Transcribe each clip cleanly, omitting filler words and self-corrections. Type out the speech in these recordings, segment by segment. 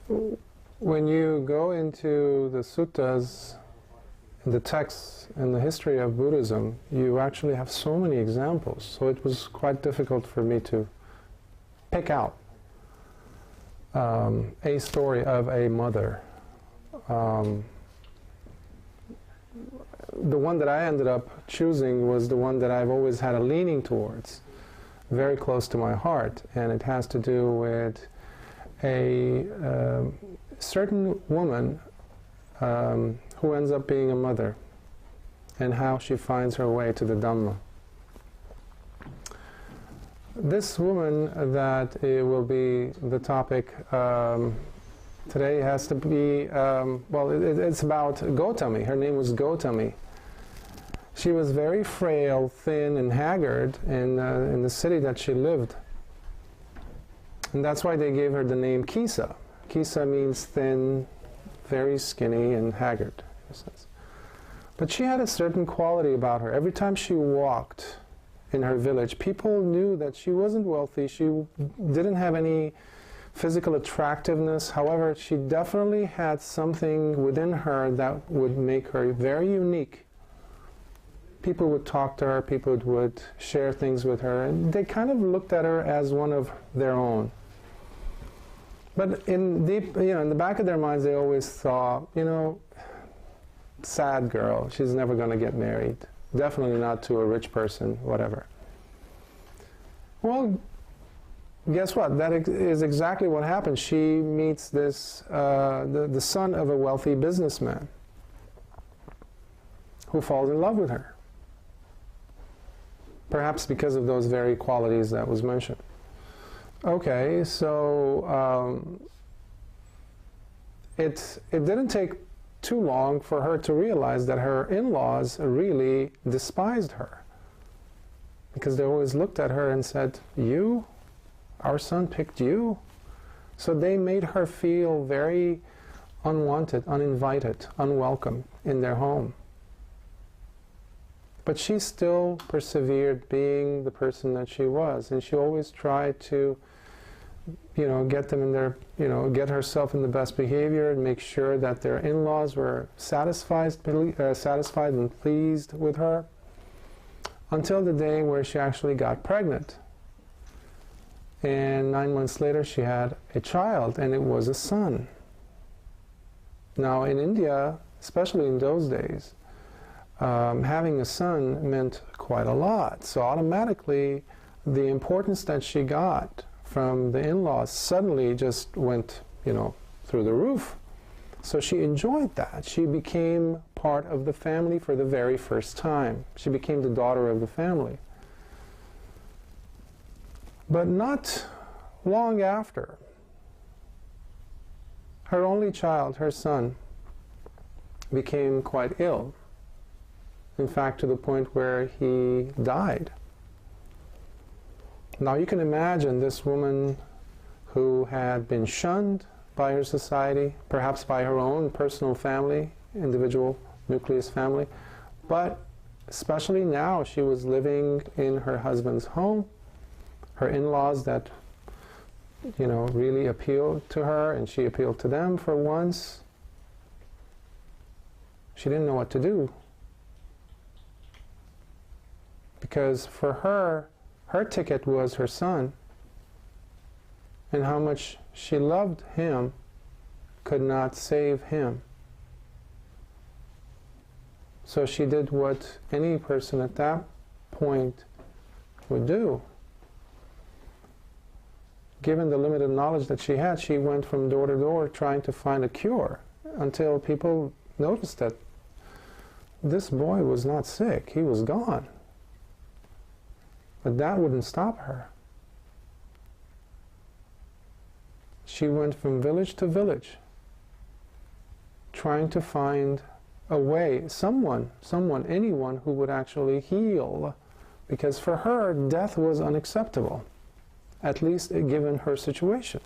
when you go into the suttas, the texts and the history of Buddhism, you actually have so many examples. So it was quite difficult for me to pick out a story of a mother. The one that I ended up choosing was the one that I've always had a leaning towards, very close to my heart, and it has to do with a certain woman who ends up being a mother, and how she finds her way to the Dhamma. This woman that will be the topic today has to be, it's about Gautami. Her name was Gautami. She was very frail, thin, and haggard in the city that she lived. And that's why they gave her the name Kisa. Kisa means thin, very skinny, and haggard. But she had a certain quality about her. Every time she walked in her village, people knew that she wasn't wealthy. She didn't have any physical attractiveness. However, she definitely had something within her that would make her very unique. People would talk to her, people would share things with her, and they kind of looked at her as one of their own. But in the back of their minds, they always thought, sad girl, she's never going to get married. Definitely not to a rich person, whatever. Well, guess what? That is exactly what happened. She meets this, the son of a wealthy businessman who falls in love with her. Perhaps because of those very qualities that was mentioned. Okay, so it didn't take too long for her to realize that her in-laws really despised her, because they always looked at her and said, "You? Our son picked you?" So they made her feel very unwanted, uninvited, unwelcome in their home. But she still persevered being the person that she was, and she always tried to get them in their, get herself in the best behavior and make sure that their in-laws were satisfied and pleased with her, until the day where she actually got pregnant. And 9 months later she had a child, and it was a son. Now in India, especially in those days, having a son meant quite a lot. So automatically the importance that she got from the in-laws suddenly just went, through the roof. So she enjoyed that. She became part of the family for the very first time. She became the daughter of the family. But not long after, her only child, her son, became quite ill. In fact, to the point where he died. Now you can imagine this woman who had been shunned by her society, perhaps by her own personal family, individual nucleus family, but especially now she was living in her husband's home. Her in-laws that, really appealed to her, and she appealed to them for once. She didn't know what to do. Because for her, her ticket was her son, and how much she loved him could not save him. So she did what any person at that point would do. Given the limited knowledge that she had, she went from door to door trying to find a cure, until people noticed that this boy was not sick, he was gone. But that wouldn't stop her. She went from village to village, trying to find a way, someone, anyone who would actually heal, because for her, death was unacceptable, at least given her situation.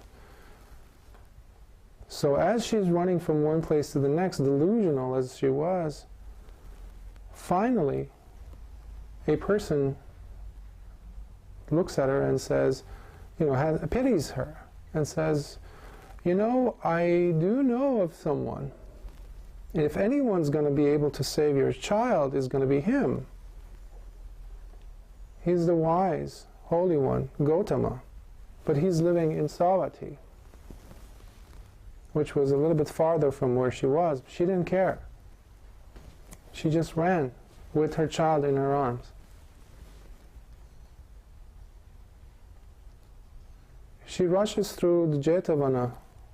So as she's running from one place to the next, delusional as she was, finally, a person looks at her and says, pities her and says, you know, I do know of someone. If anyone's going to be able to save your child, it's going to be him. He's the wise, holy one, Gautama. But he's living in Savatthi, which was a little bit farther from where she was. She didn't care. She just ran with her child in her arms. She rushes through the Jetavana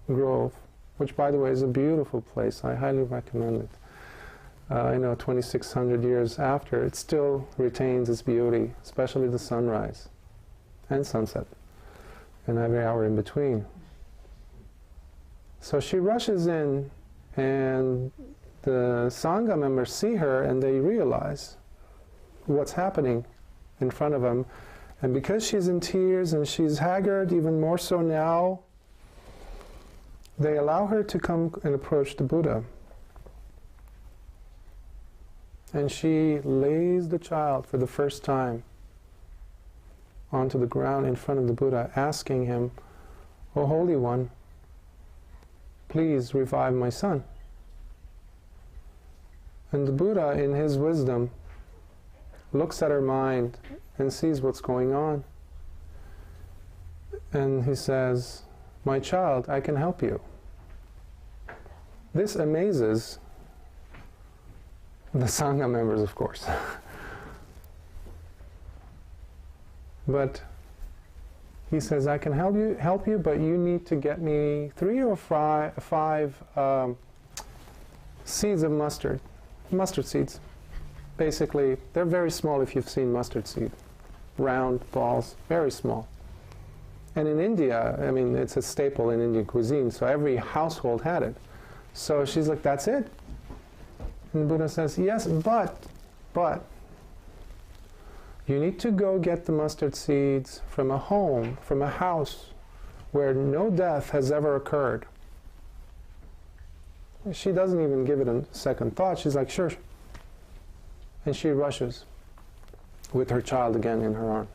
grove, which, by the way, is a beautiful place. I highly recommend it. 2,600 years after, it still retains its beauty, especially the sunrise and sunset, and every hour in between. So she rushes in, and the Sangha members see her, and they realize what's happening in front of them. And because she's in tears and she's haggard, even more so now, they allow her to come and approach the Buddha. And she lays the child for the first time onto the ground in front of the Buddha, asking him, "O Holy One, please revive my son." And the Buddha, in his wisdom, looks at her mind and sees what's going on. And he says, "My child, I can help you." This amazes the Sangha members, of course. But he says, "I can help you, but you need to get me 3 or 5 seeds of mustard seeds. Basically, they're very small if you've seen mustard seed. Round balls, very small. And in India, I mean, it's a staple in Indian cuisine, so every household had it. So she's like, "That's it?" And the Buddha says, "Yes, but you need to go get the mustard seeds from a home, from a house where no death has ever occurred." She doesn't even give it a second thought. She's like, "Sure." And she rushes with her child again in her arms.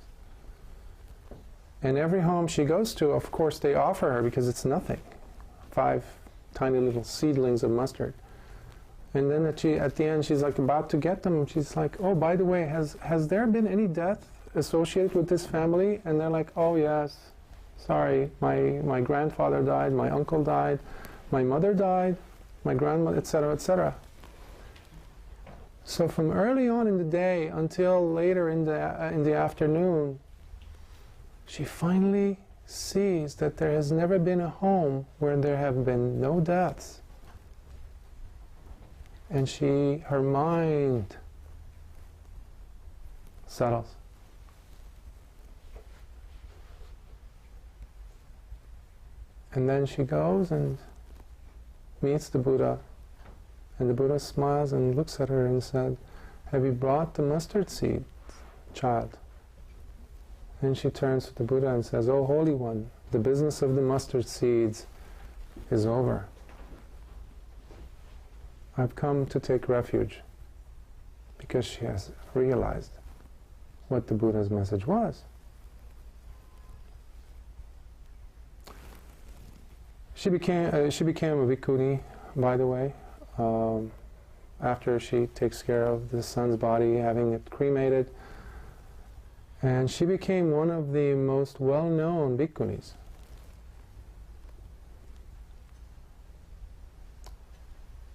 And every home she goes to, of course, they offer her, because it's nothing, 5 tiny little seedlings of mustard. And then at the end, she's like about to get them. She's like, "Oh, by the way, has there been any death associated with this family?" And they're like, "Oh, yes. Sorry, my grandfather died, my uncle died, my mother died, my grandmother, etc., etc." So from early on in the day until later in the afternoon, she finally sees that there has never been a home where there have been no deaths. And her mind settles. And then she goes and meets the Buddha. And the Buddha smiles and looks at her and said, "Have you brought the mustard seed, child?" And she turns to the Buddha and says, "Oh, Holy One, the business of the mustard seeds is over. I've come to take refuge," because she has realized what the Buddha's message was. She became a bhikkhuni, by the way, after she takes care of the son's body, having it cremated. And she became one of the most well-known bhikkhunis.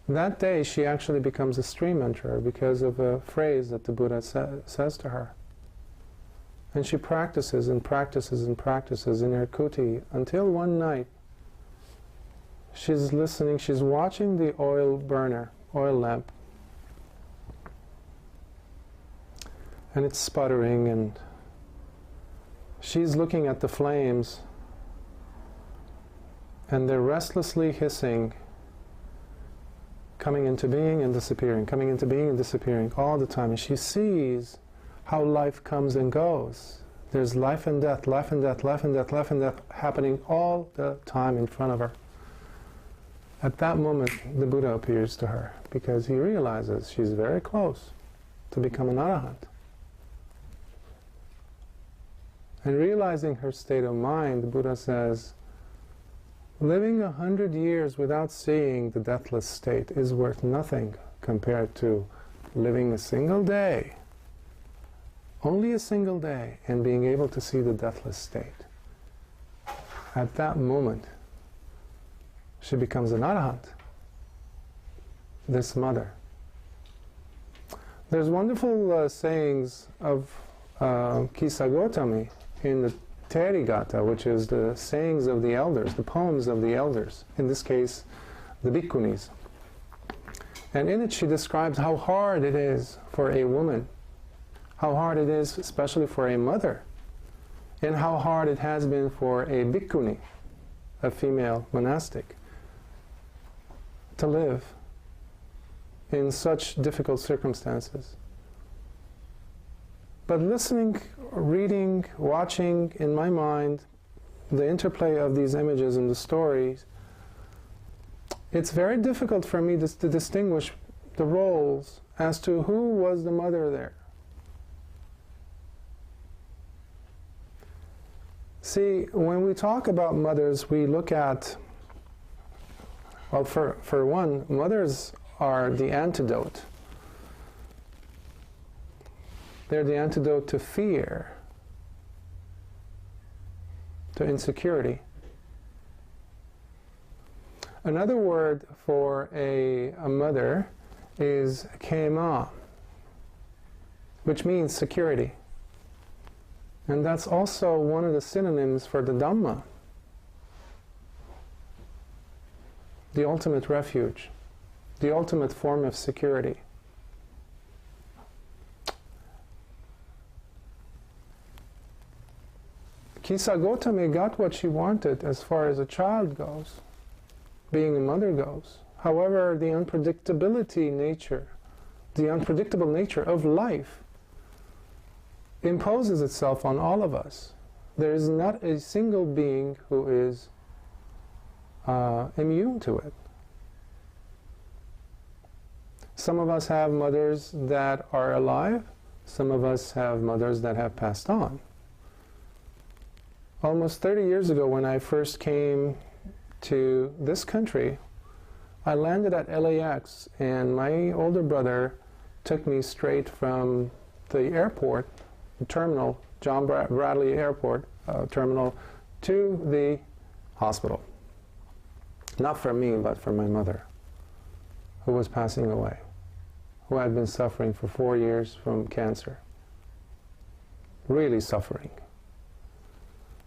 That day she actually becomes a stream enterer because of a phrase that the Buddha says to her. And she practices and practices and practices in her kuti until one night she's listening, she's watching the oil lamp, and it's sputtering, and she's looking at the flames, and they're restlessly hissing, coming into being and disappearing, coming into being and disappearing all the time. And she sees how life comes and goes. There's life and death, life and death, life and death, life and death happening all the time in front of her. At that moment, the Buddha appears to her because he realizes she's very close to become an arahant. And realizing her state of mind, the Buddha says, living 100 years without seeing the deathless state is worth nothing compared to living a single day, only a single day, and being able to see the deathless state. At that moment, she becomes an arahant, this mother. There's wonderful sayings of Kisa Gotami in the Terigata, which is the sayings of the elders, the poems of the elders, in this case, the bhikkhunis. And in it she describes how hard it is for a woman, how hard it is especially for a mother, and how hard it has been for a bhikkhuni, a female monastic, to live in such difficult circumstances. But listening, reading, watching, in my mind, the interplay of these images and the stories, it's very difficult for me to distinguish the roles as to who was the mother there. See, when we talk about mothers, we look at, well, for one, mothers are the antidote. They're the antidote to fear, to insecurity. Another word for a mother is kema, which means security. And that's also one of the synonyms for the Dhamma, the ultimate refuge, the ultimate form of security. Kisa Gotami got what she wanted as far as a child goes, being a mother goes. However, the unpredictability nature, the unpredictable nature of life imposes itself on all of us. There is not a single being who is immune to it. Some of us have mothers that are alive, some of us have mothers that have passed on. Almost 30 years ago, when I first came to this country, I landed at LAX, and my older brother took me straight from the airport, the terminal, John Bradley Airport terminal, to the hospital. Not for me, but for my mother, who was passing away, who had been suffering for 4 years from cancer. Really suffering.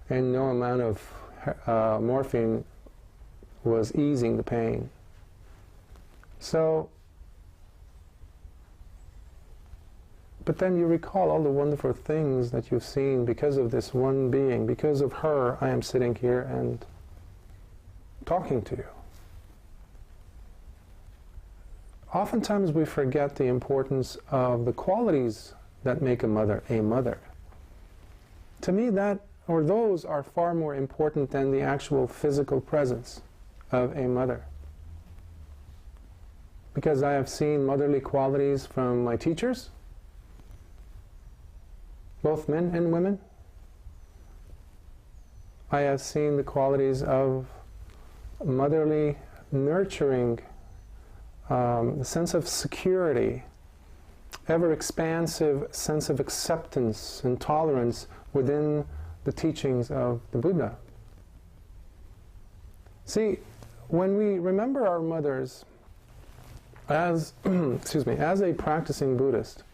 And no amount of morphine was easing the pain. So, but then you recall all the wonderful things that you've seen because of this one being. Because of her, I am sitting here and talking to you. Oftentimes we forget the importance of the qualities that make a mother a mother. To me, those are far more important than the actual physical presence of a mother. Because I have seen motherly qualities from my teachers, both men and women. I have seen the qualities of motherly, nurturing, sense of security, ever-expansive sense of acceptance and tolerance within the teachings of the Buddha. See, when we remember our mothers as, as a practicing Buddhist,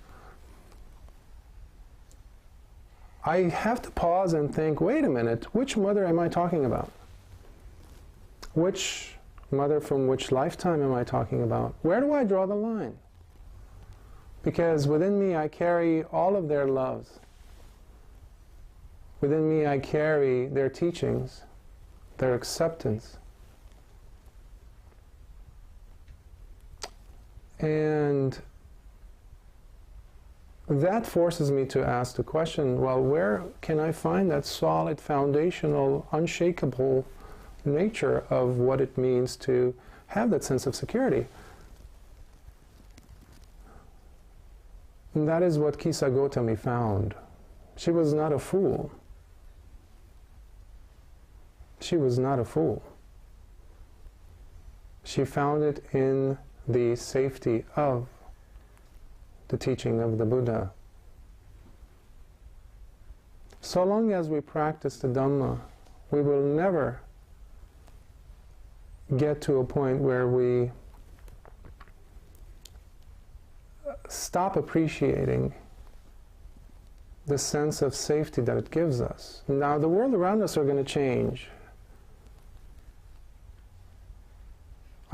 I have to pause and think, wait a minute, which mother am I talking about? Which mother from which lifetime am I talking about? Where do I draw the line? Because within me I carry all of their loves. Within me I carry their teachings, their acceptance. And that forces me to ask the question, well, where can I find that solid, foundational, unshakable nature of what it means to have that sense of security? And that is what Kisa Gotami found. She was not a fool. She was not a fool. She found it in the safety of the teaching of the Buddha. So long as we practice the Dhamma, we will never get to a point where we stop appreciating the sense of safety that it gives us. Now, the world around us are going to change.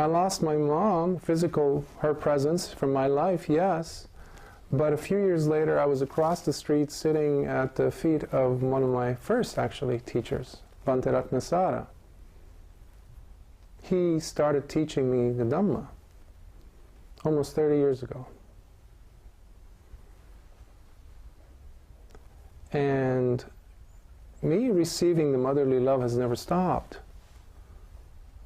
I lost my mom, her presence from my life, yes, but a few years later I was across the street sitting at the feet of one of my first, actually, teachers, Bhante Ratnasara. He started teaching me the Dhamma almost 30 years ago. And me receiving the motherly love has never stopped.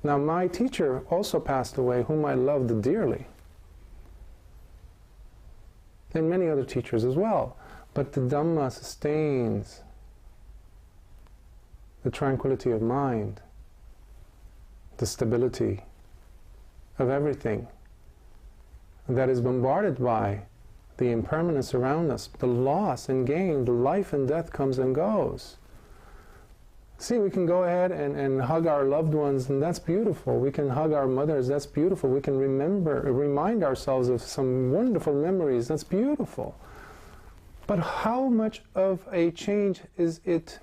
Now, my teacher also passed away, whom I loved dearly, and many other teachers as well. But the Dhamma sustains the tranquility of mind, the stability of everything that is bombarded by the impermanence around us, the loss and gain, the life and death comes and goes. See, we can go ahead and hug our loved ones, and that's beautiful. We can hug our mothers, that's beautiful. We can remind ourselves of some wonderful memories, that's beautiful. But how much of a change is it,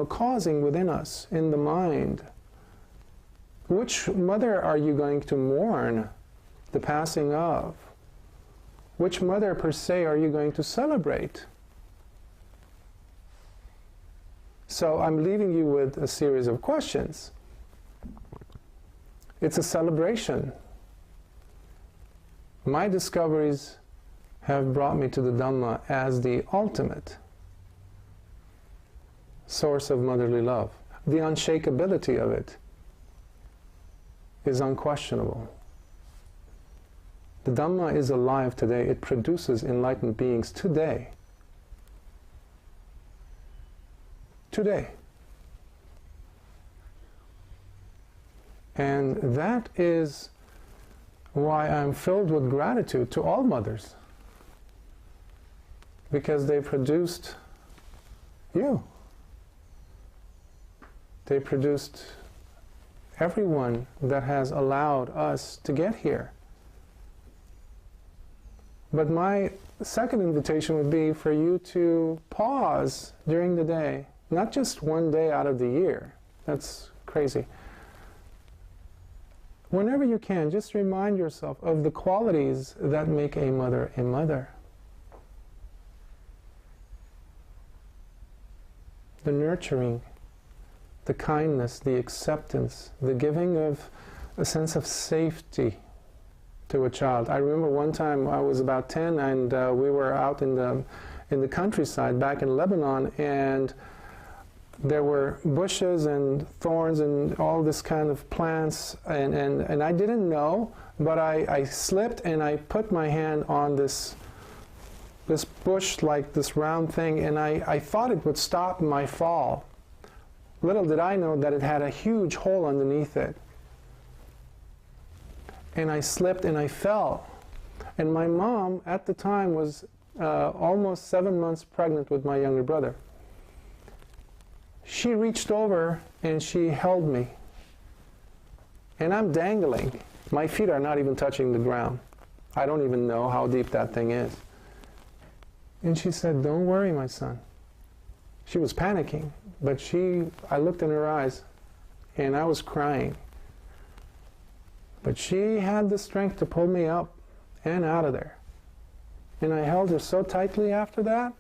causing within us, in the mind? Which mother are you going to mourn the passing of? Which mother per se are you going to celebrate? So I'm leaving you with a series of questions. It's a celebration. My discoveries have brought me to the Dhamma as the ultimate source of motherly love. The unshakability of it is unquestionable. The Dhamma is alive today. It produces enlightened beings today. Today. And that is why I'm filled with gratitude to all mothers, because they produced you. They produced everyone that has allowed us to get here. But my second invitation would be for you to pause during the day, not just one day out of the year. That's crazy. Whenever you can, just remind yourself of the qualities that make a mother a mother. The nurturing, the kindness, the acceptance, the giving of a sense of safety to a child. I remember one time I was about 10 and we were out in the countryside back in Lebanon, and there were bushes and thorns and all this kind of plants, and I didn't know, but I slipped and I put my hand on this bush, like this round thing, and I thought it would stop my fall. Little did I know that it had a huge hole underneath it. And I slipped and I fell. And my mom at the time was almost 7 months pregnant with my younger brother. She reached over and she held me. And I'm dangling. My feet are not even touching the ground. I don't even know how deep that thing is. And she said, "Don't worry, my son." She was panicking, but I looked in her eyes and I was crying. But she had the strength to pull me up and out of there. And I held her so tightly after that.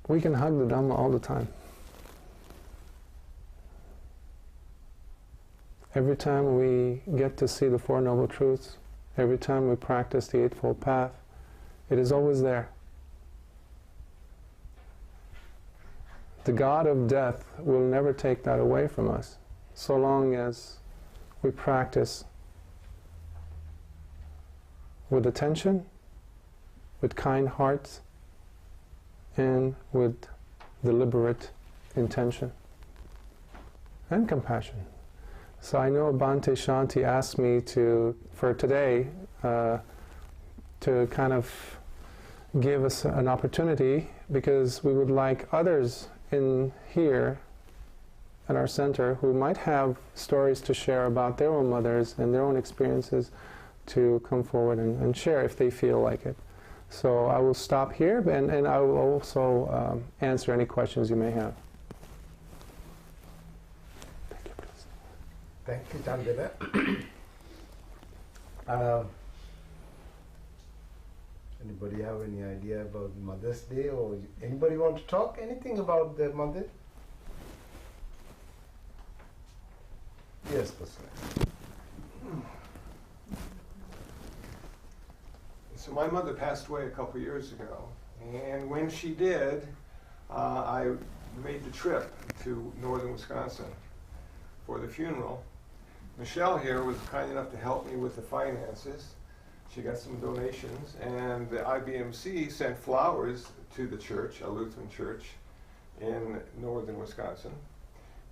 We can hug the Dhamma all the time. Every time we get to see the Four Noble Truths, every time we practice the Eightfold Path, it is always there. The God of death will never take that away from us, so long as we practice with attention, with kind hearts, and with deliberate intention and compassion. So I know Bhante Shanti asked me for today, to kind of give us an opportunity, because we would like others in here at our center who might have stories to share about their own mothers and their own experiences to come forward and share if they feel like it. So I will stop here, and I will also answer any questions you may have. Thank you, Chandana. Anybody have any idea about Mother's Day, or anybody want to talk anything about their mother? Yes, Pastor. So my mother passed away a couple years ago, and when she did, I made the trip to northern Wisconsin for the funeral. Michelle here was kind enough to help me with the finances. She got some donations, and the IBMC sent flowers to the church, a Lutheran church in northern Wisconsin.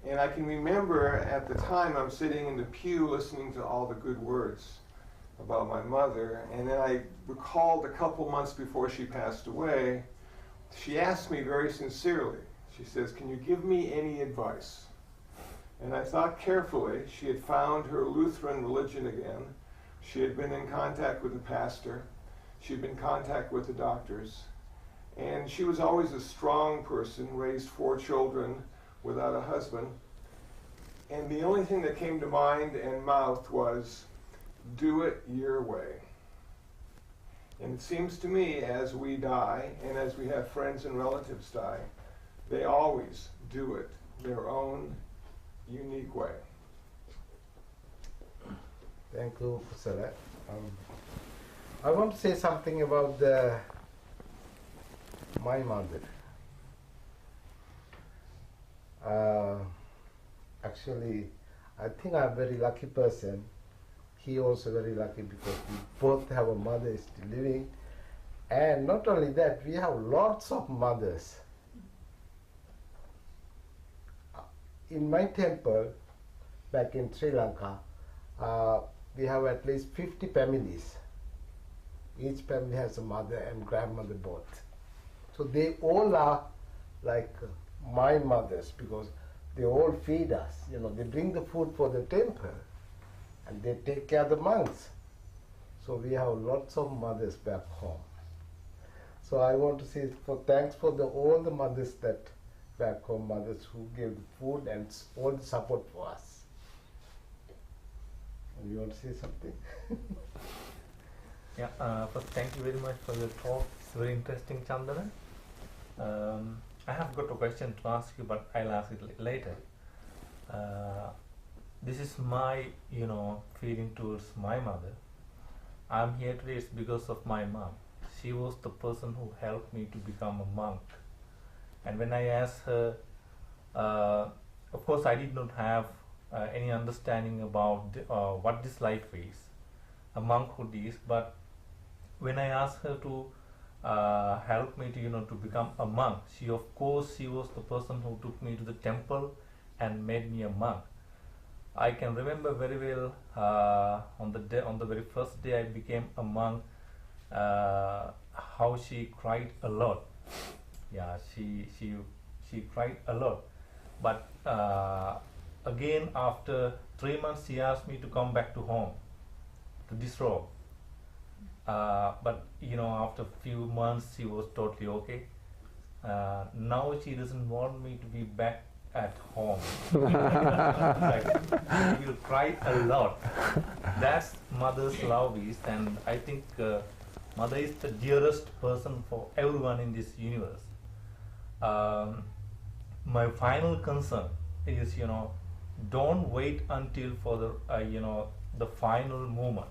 And I can remember at the time I'm sitting in the pew listening to all the good words about my mother, and then I recalled a couple months before she passed away, she asked me very sincerely, she says, "Can you give me any advice?" And I thought carefully. She had found her Lutheran religion again. She had been in contact with the pastor. She had been in contact with the doctors. And she was always a strong person, raised 4 children without a husband. And the only thing that came to mind and mouth was, do it your way. And it seems to me, as we die, and as we have friends and relatives die, they always do it their own unique way. Thank you, Pastor. I want to say something about my mother. Actually, I think I'm a very lucky person. He also very lucky, because we both have a mother still living. And not only that, we have lots of mothers. In my temple, back in Sri Lanka, we have at least 50 families. Each family has a mother and grandmother both. So they all are like my mothers, because they all feed us. You know, they bring the food for the temple, and they take care of the monks. So we have lots of mothers back home. So I want to say thanks for all the mothers that back home, mothers who give food and all the support for us. You want to say something? Yeah, first thank you very much for your talk. It's very interesting, Chandana. I have got a question to ask you, but I'll ask it later. This is my, feeling towards my mother. I'm here today is because of my mom. She was the person who helped me to become a monk. And when I asked her, of course I did not have any understanding about what this life is, a monkhood is, but when I asked her to help me to become a monk, she was the person who took me to the temple and made me a monk. I can remember very well on the very first day I became a monk, how she cried a lot. Yeah, she cried a lot. But again, after 3 months, she asked me to come back to home, to this row. But after a few months, she was totally okay. Now she doesn't want me to be back at home. She will cry a lot. That's mother's love is, and I think mother is the dearest person for everyone in this universe. My final concern is, don't wait until for the final moment.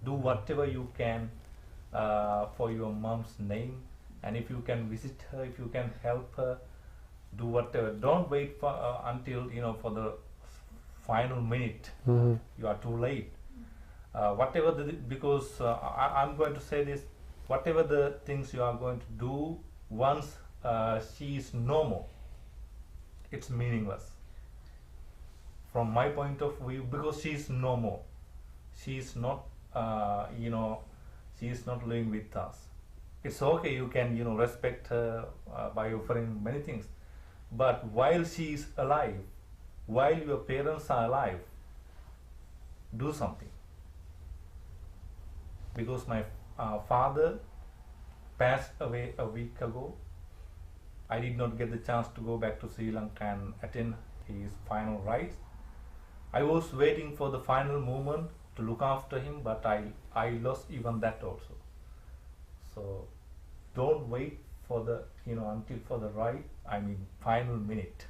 Do whatever you can for your mom's name, and if you can visit her, if you can help her, do whatever. Don't wait for until for the final minute. Mm-hmm. You are too late. Whatever because I'm going to say this: whatever the things you are going to do once she is no more, it's meaningless from my point of view, because she is no more. She is not, she is not living with us. It's okay, you can respect her by offering many things, but while she is alive, while your parents are alive, do something. Because my father passed away a week ago. I did not get the chance to go back to Sri Lanka and attend his final rites. I was waiting for the final moment to look after him, but I lost even that also. So don't wait for the until for the final minute.